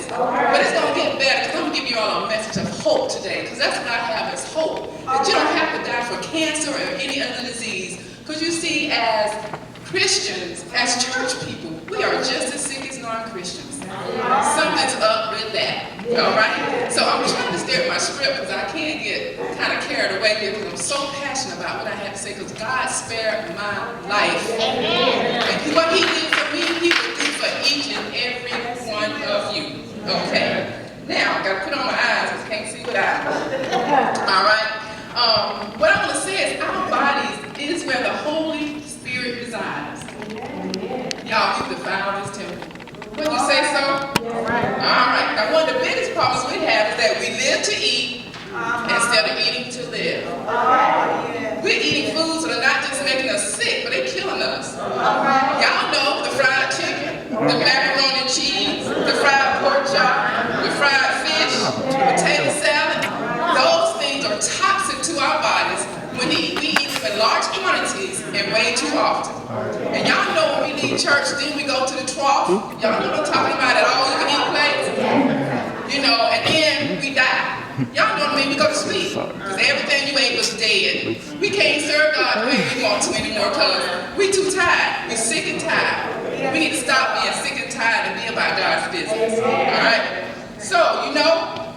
business. But it's going to get better because I'm going to give you all a message of hope today, because that's what I have is hope. That you don't have to die for cancer or any other disease. Because you see, as Christians, as church people, we are just as sick as non-Christians. Something's up with that. All right? So I'm trying to stay with my script because I can't get kind of carried away here because I'm so passionate about what I have to say because God spared my life. And what he did for me, he will do for each and every one of you. Okay? Now, I got to put on my eyes because I can't see what I. All right? What I want to say is our bodies is where the Holy Spirit resides. Y'all, we defile this temple. Wouldn't you say so? All right. Now, one of the biggest problems we have is that we live to eat instead of eating to live. We're eating foods that are not just making us sick, but they're killing us. Y'all know the fried chicken, the macaroni and cheese, the fried pork chop, the fried fish, potato salad. Those things are toxic to our bodies when we eat them in large quantities and way too often. And y'all know when we leave church, then we go to the trough. Y'all know what I'm talking about, at all you can eat plates. You know, and then we die. Y'all know what I mean? We go to sleep. Because everything you ate was dead. We can't serve God the way we want to anymore because we too tired. We're sick and tired. We need to stop being sick and tired and be about God's business. Alright? So, you know,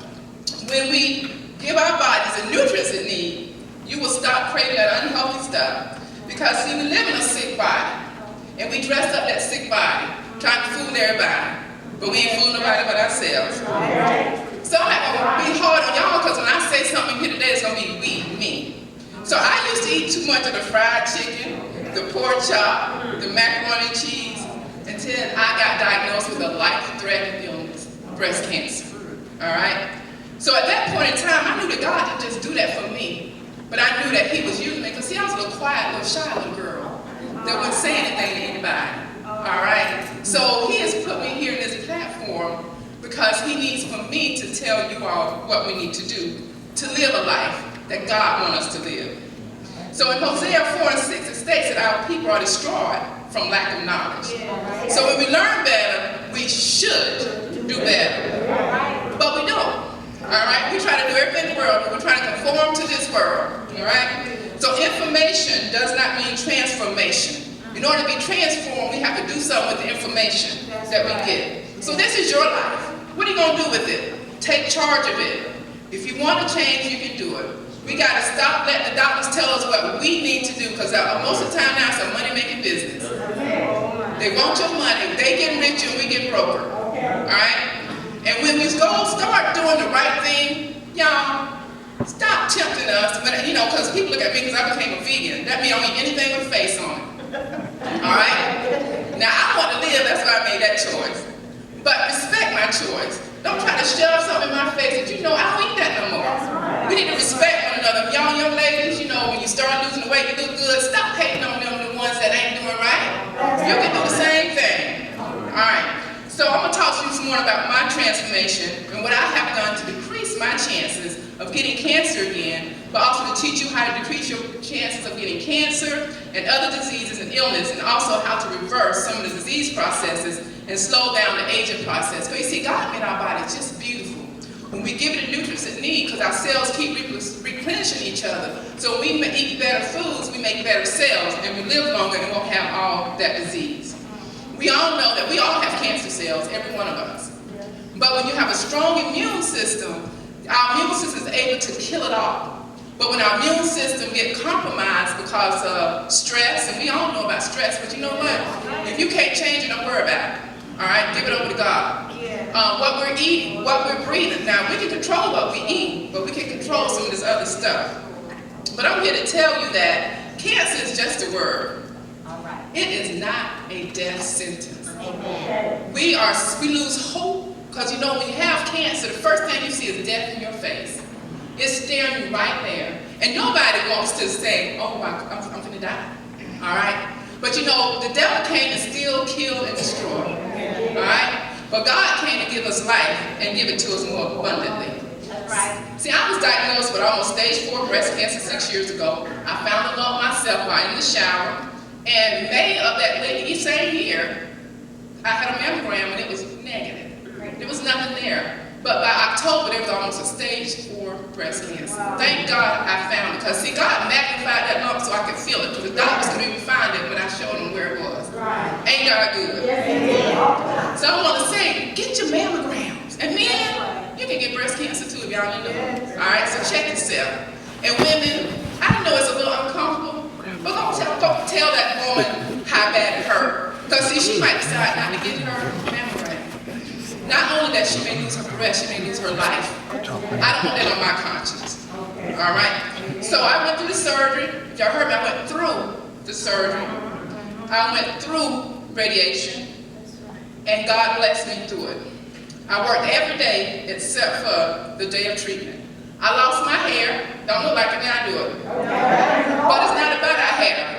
when we give our bodies the nutrients it needs, you will stop craving that unhealthy stuff. Because see, we live in a sick body. And we dress up that sick body, trying to fool everybody. But we ain't fooling nobody but ourselves. So I'm not going to be hard on y'all because when I say something here today, it's going to be me. So I used to eat too much of the fried chicken, the pork chop, the macaroni and cheese, until I got diagnosed with a life-threatening illness, breast cancer. All right? So at that point in time, I knew that God didn't just do that for me. But I knew that he was using me because see, I was a little quiet, little shy little girl that wouldn't say anything to anybody. All right? So he has put me here in this platform because he needs for me to tell you all what we need to do to live a life that God wants us to live. So in Hosea 4:6, it states that our people are destroyed from lack of knowledge. So when we learn better, we should do better. But we don't. All right? We try to do everything in the world, but we're trying to conform to this world. All right? So information does not mean transformation. In order to be transformed, we have to do something with the information that we get. So this is your life. What are you going to do with it? Take charge of it. If you want to change, you can do it. We got to stop letting the doctors tell us what we need to do because most of the time now it's a money-making business. They want your money. They get richer and we get broker. All right? And when we go start doing the right thing, y'all, stop tempting us. You know, because people look at me because I became a vegan. That means I don't eat anything with a face on it. All right? Now, I want to live. That's why I made that choice. But respect my choice. Don't try to shove something in my face that you know I don't eat that no more. We need to respect one another. Y'all young ladies, you know, when you start losing the weight, you look good. Stop hating on them, the ones that ain't doing right. You can do the same thing. All right. So I'm going to talk to you some more about my transformation and what I have done to decrease my chances of getting cancer again, but also to teach you how to decrease your chances of getting cancer and other diseases and illness, and also how to reverse some of the disease processes and slow down the aging process. Because you see, God made our bodies just beautiful. When we give it the nutrients it needs, because our cells keep replenishing each other. So when we eat better foods, we make better cells, and we live longer and won't have all that disease. We all know that we all have cancer cells, every one of us. But when you have a strong immune system, our immune system is able to kill it all. But when our immune system gets compromised because of stress, and we all know about stress, but you know what? If you can't change it, don't worry about it. All right? Give it over to God. What we're eating, what we're breathing. Now, we can control what we eat, but we can control some of this other stuff. But I'm here to tell you that cancer is just a word. It is not a death sentence. We lose hope because you know when you have cancer, the first thing you see is death in your face. It's staring you right there. And nobody wants to say, oh, I'm going to die. All right? But you know, the devil came to steal, kill, and destroy. All right? But God came to give us life and give it to us more abundantly. See, I was diagnosed with almost stage 4 breast cancer 6 years ago. I found the lump myself while in the shower. And May of that same year, I had a mammogram and it was negative. There was nothing there. But by October, there was almost a stage 4 breast cancer. Wow. Thank God I found it. Because see, God magnified that lump so I could feel it. Because the doctors couldn't even find it when I showed them where it was. Right. Ain't God good? Yes, so I want to say, get your mammograms. And men, you can get breast cancer too if y'all didn't know. All right, so check yourself. And women, I know it's a little uncomfortable, but don't tell that woman how bad it hurt. Because see, she might decide not to get her mammogram. Not only that she may lose her breast, she may lose her life. I don't want that on my conscience. All right? So I went through the surgery. If y'all heard me, I went through the surgery. I went through radiation. And God blessed me through it. I worked every day except for the day of treatment. I lost my hair. Don't look like it now, do it. But it's not about our hair.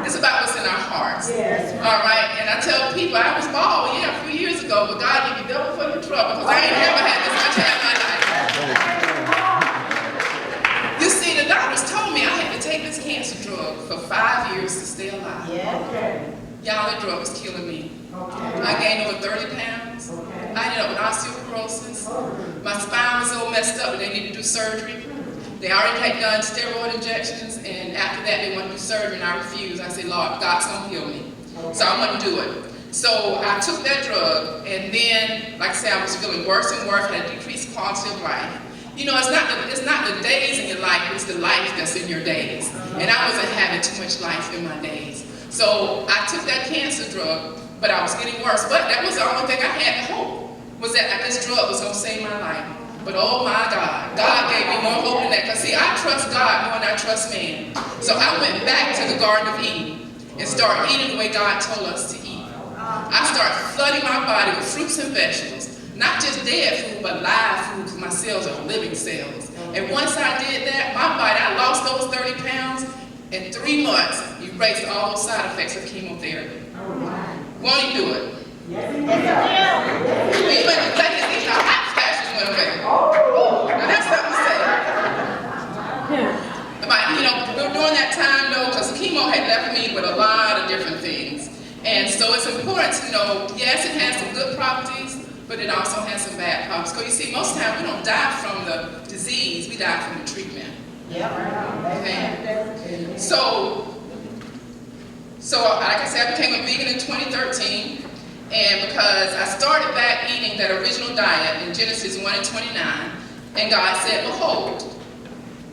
It's about what's in our hearts. All right? And I tell people, I was bald, a few years ago, but God gave me double for your trouble because I ain't never had this much hair in my life. You see, the doctors told me I had to take this cancer drug for 5 years to stay alive. Y'all, that drug was killing me. I gained over 30 pounds. I ended up with osteoporosis. My spine was so messed up that they needed to do surgery. They already had done steroid injections, and after that they wanted to do surgery, and I refused. I said, Lord, God's going to heal me. So I want to do it. So I took that drug, and then, like I said, I was feeling worse and worse, had a decreased quality of life. You know, it's not the days in your life, it's the life that's in your days. And I wasn't having too much life in my days. So I took that cancer drug, but I was getting worse. But that was the only thing I had to hope, was that this drug was going to save my life. But oh my God, God gave me more hope than that. Because see, I trust God more than I trust man. So I went back to the Garden of Eden and started eating the way God told us to eat. I started flooding my body with fruits and vegetables. Not just dead food, but live food, because my cells are living cells. And once I did that, my body, I lost those 30 pounds. In 3 months, erased all those side effects of chemotherapy. Won't you do it? Even the hot flashes went away. Now that's something to say. But, during that time though, because chemo had left me with a lot of different things. And so it's important to know, yes, it has some good properties, but it also has some bad properties. Because you see, most of the time we don't die from the disease, we die from the treatment. Okay. So like I said, I became a vegan in 2013, and because I started back eating that original diet in Genesis 1:29, and God said, behold,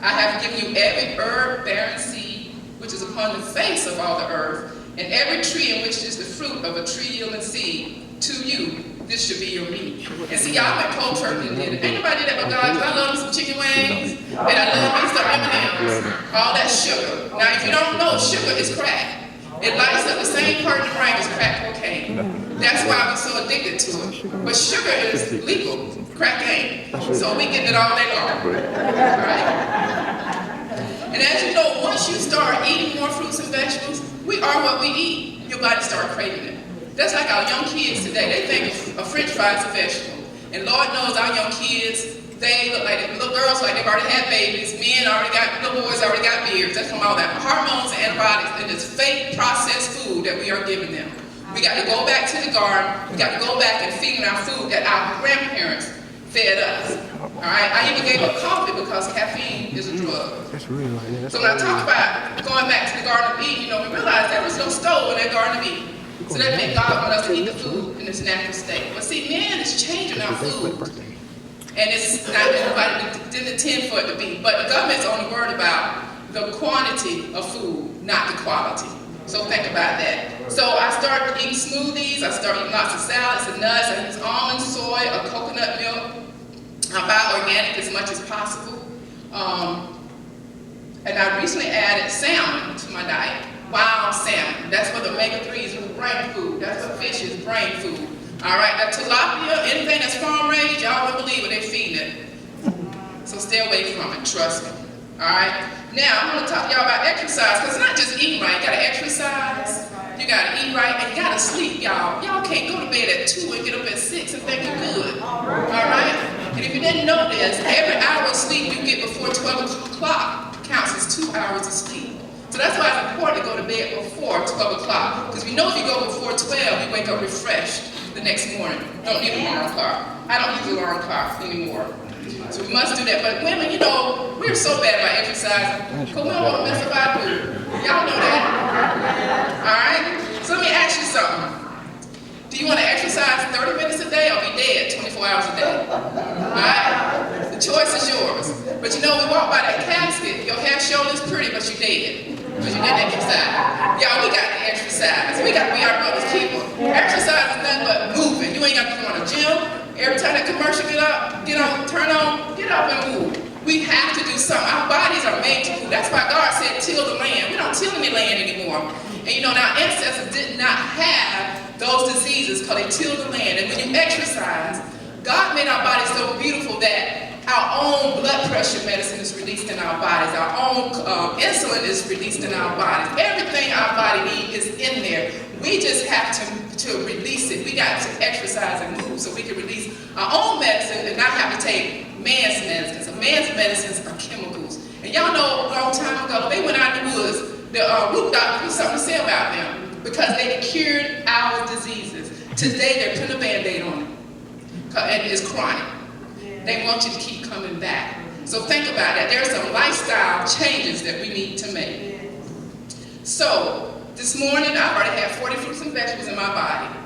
I have given you every herb bearing seed which is upon the face of all the earth, and every tree in which is the fruit of a tree yielding seed, to you this should be your meat. And see, y'all went cold turkey and did it. Ain't nobody did that but God, because I love me some chicken wings, and I love me some M&M's, all that sugar. Now, if you don't know, sugar is crack. It lights up the same part of the brain as crack cocaine. That's why we're so addicted to it. But sugar is legal, crack ain't. So we get it all day long. All right? And as you know, once you start eating more fruits and vegetables, we are what we eat. Your body starts craving it. That's like our young kids today. They think a french fry is a vegetable. And Lord knows our young kids, they look like little girls like they've already had babies. Little boys already got beards. That's from all that hormones and antibiotics and this fake processed food that we are giving them. We got to go back to the garden. We got to go back and feed them our food that our grandparents fed us. All right. I even gave up coffee because caffeine is a drug. So when I talk about going back to the Garden of Eden, we realized there was no stove in that Garden of Eden. So that meant God wanted us to eat the food in its natural state. But see, man is changing our food. And it's not everybody didn't intend for it to be. But the government's only worried about the quantity of food, not the quality. So think about that. So I started eating smoothies. I started eating lots of salads and nuts. I use almond, soy, or coconut milk. I buy organic as much as possible. And I recently added salmon to my diet. Wild salmon. That's what the omega-3s is, brain food. That's what fish is, brain food. All right, that tilapia, anything that's farm raised, y'all won't believe what they feed it. So stay away from it, trust me. All right. Now I'm going to talk to y'all about exercise, because it's not just eating right. You got to exercise, you got to eat right, and you got to sleep, y'all. Y'all can't go to bed at 2 and get up at 6 and think you're good. All right. And if you didn't know this, every hour of sleep you get before 12 o'clock counts as 2 hours of sleep. So that's why it's important to go to bed before 12 o'clock. Because we know if you go before 12, you wake up refreshed. the next morning. Don't need an alarm clock. I don't use alarm clocks anymore. So we must do that. But women, you know, we're so bad about exercising because we don't want to mess up our food. Y'all know that. All right? So let me ask you something. Do you want to exercise 30 minutes a day or be dead 24 hours a day? All right? The choice is yours. But you know, we walk by that casket, your hair shoulders pretty, but you're dead. Because you didn't exercise. Y'all, we got to exercise. We got to be our brother's keeper. Exercise is nothing but moving. You ain't got to go on a gym. Every time that commercial turn on, get up and move. We have to do something. Our bodies are made to move. That's why God said, till the land. We don't till any land anymore. And you know, our ancestors did not have those diseases because they tilled the land. And when you exercise, God made our bodies so beautiful that our own blood pressure medicine is released in our bodies. Our own insulin is released in our bodies. Everything our body needs is in there. We just have to release it. We got to exercise and move so we can release our own medicine and not have to take man's medicine. So man's medicines are chemicals. And y'all know a long time ago, they went out in the woods. The root doctor had something to say about them because they cured our diseases. Today they're putting a Band-Aid on it. And it's chronic. They want you to keep coming back. So think about that. There are some lifestyle changes that we need to make. So this morning I've already had 40 fruits and vegetables in my body,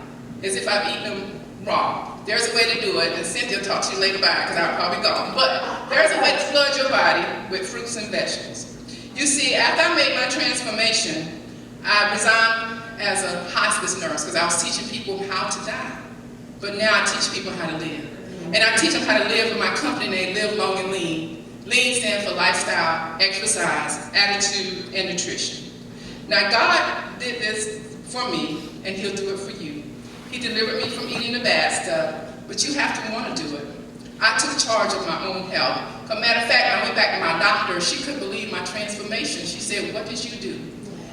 as if I've eaten them raw. There's a way to do it, and Cynthia will talk to you later about it because I'll probably go. But there's a way to flood your body with fruits and vegetables. You see, after I made my transformation, I resigned as a hospice nurse because I was teaching people how to die. But now I teach people how to live. And I teach them how to live with my company name, Live Long and Lean. Lean stands for lifestyle, exercise, attitude, and nutrition. Now God did this for me, and He'll do it for you. He delivered me from eating the bad stuff, but you have to want to do it. I took charge of my own health. As a matter of fact, I went back to my doctor. She couldn't believe my transformation. She said, "What did you do?"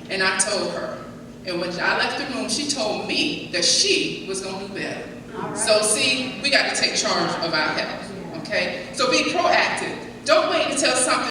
And I told her. And when I left the room, she told me that she was going to do better. Right. So see, we got to take charge of our health, okay? So be proactive. Don't wait until something